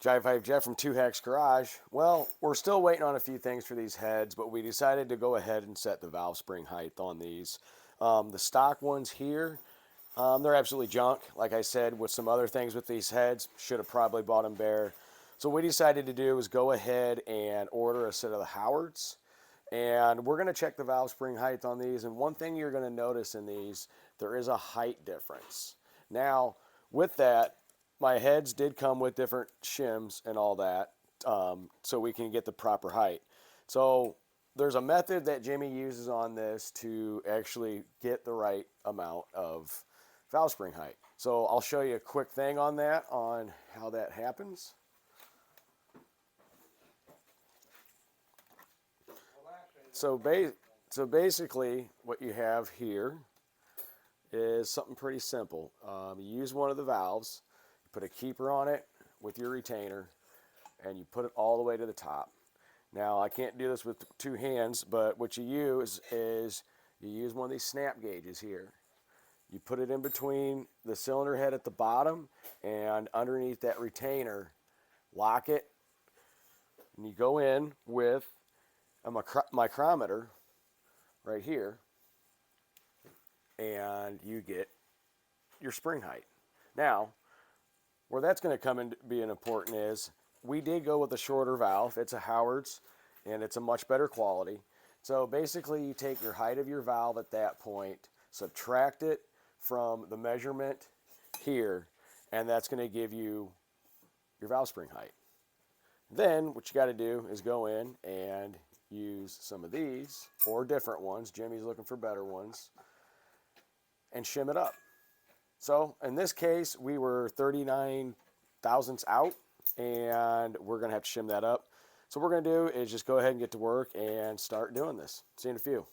Jive 5 Jeff from 2 Hacks Garage. Well, we're still waiting on a few things for these heads, but we decided to go ahead and set the valve spring height on these. The stock ones here, they're absolutely junk. Like I said, with some other things with these heads, should have probably bought them bare. So what we decided to do was go ahead and order a set of the Howards. And we're going to check the valve spring height on these. And one thing you're going to notice in these, there is a height difference. Now, with that, my heads did come with different shims and all that, so we can get the proper height. So there's a method that Jimmy uses on this to actually get the right amount of valve spring height. So I'll show you a quick thing on that, on how that happens. So basically what you have here is something pretty simple. You use one of the valves, you put a keeper on it with your retainer, and you put it all the way to the top. Now, I can't do this with 2 hands, but what you use is you use one of these snap gauges here. You put it in between the cylinder head at the bottom and underneath that retainer, lock it, and you go in with a micrometer right here, and you get your spring height. Now, where that's going to come in being important is we did go with a shorter valve. It's a Howard's, and it's a much better quality. So basically, you take your height of your valve at that point, subtract it from the measurement here, and that's going to give you your valve spring height. Then what you got to do is go in and use some of these or different ones. Jimmy's looking for better ones, and shim it up. So in this case, we were 39 thousandths out, and we're going to have to shim that up. So what we're going to do is just go ahead and get to work and start doing this. See you in a few.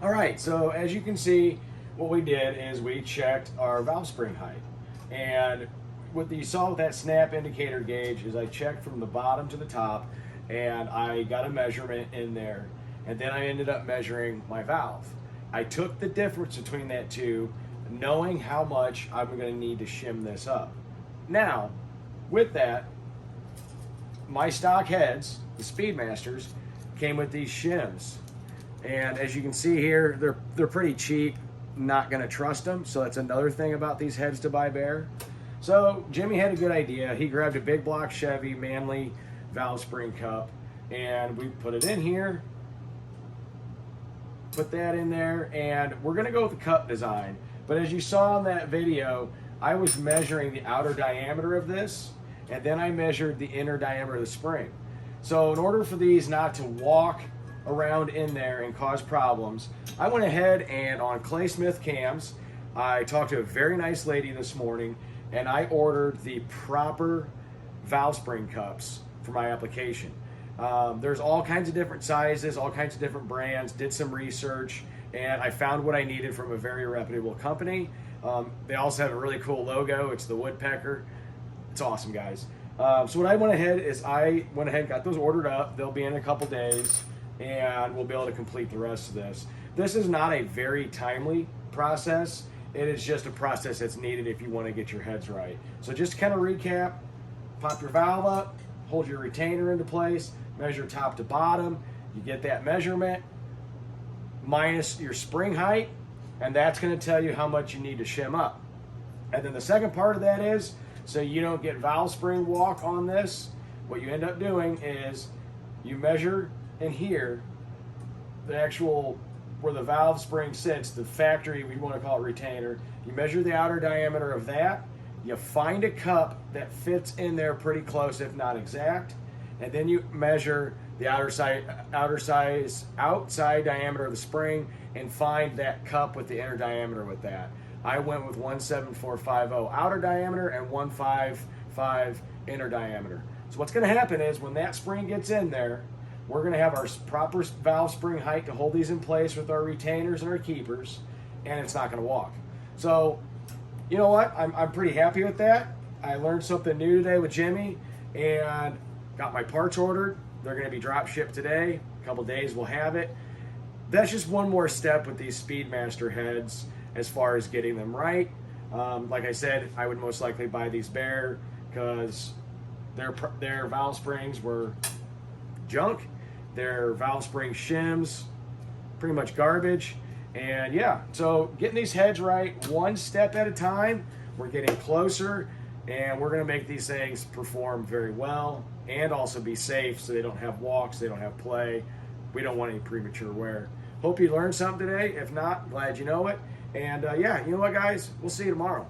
All right, so as you can see, what we did is we checked our valve spring height. And what you saw with that snap indicator gauge is I checked from the bottom to the top, and I got a measurement in there. And then I ended up measuring my valve. I took the difference between that two, knowing how much I'm going to need to shim this up. Now, with that, my stock heads, the Speedmasters, came with these shims. And as you can see here, they're pretty cheap. Not going to trust them. So that's another thing about these heads to buy bare. So Jimmy had a good idea. He grabbed a big block Chevy Manly valve spring cup, and we put it in here. Put that in there, and we're going to go with the cup design. But as you saw in that video, I was measuring the outer diameter of this, and then I measured the inner diameter of the spring. So in order for these not to walk around in there and cause problems, I went ahead and on Clay Smith cams, I talked to a very nice lady this morning, and I ordered the proper valve spring cups for my application. There's all kinds of different sizes, all kinds of different brands, did some research, and I found what I needed from a very reputable company. They also have a really cool logo. It's the woodpecker. It's awesome, guys. So what I went ahead and got those ordered up. They'll be in a couple days, and we'll be able to complete the rest of this. This is not a very timely process. It is just a process that's needed if you want to get your heads right. So just to kind of recap, pop your valve up, hold your retainer into place, measure top to bottom. You get that measurement minus your spring height, and that's going to tell you how much you need to shim up. And then the second part of that is, so you don't get valve spring walk on this, what you end up doing is you measure in here the actual where the valve spring sits, the factory, we want to call it retainer. You measure the outer diameter of that, you find a cup that fits in there pretty close, if not exact, and then you measure the outside diameter of the spring and find that cup with the inner diameter with that. I went with 17450 outer diameter and 155 inner diameter. So what's going to happen is when that spring gets in there, we're going to have our proper valve spring height to hold these in place with our retainers and our keepers, and it's not going to walk. So, you know what? I'm pretty happy with that. I learned something new today with Jimmy and got my parts ordered. They're going to be drop shipped today. A couple days we'll have it. That's just one more step with these Speedmaster heads as far as getting them right. Like I said, I would most likely buy these bare because their valve springs were junk. Their valve spring shims, pretty much garbage. And yeah, so getting these heads right one step at a time. We're getting closer, and we're going to make these things perform very well and also be safe so they don't have walks, they don't have play. We don't want any premature wear. Hope you learned something today. If not, glad you know it. And yeah, you know what, guys? We'll see you tomorrow.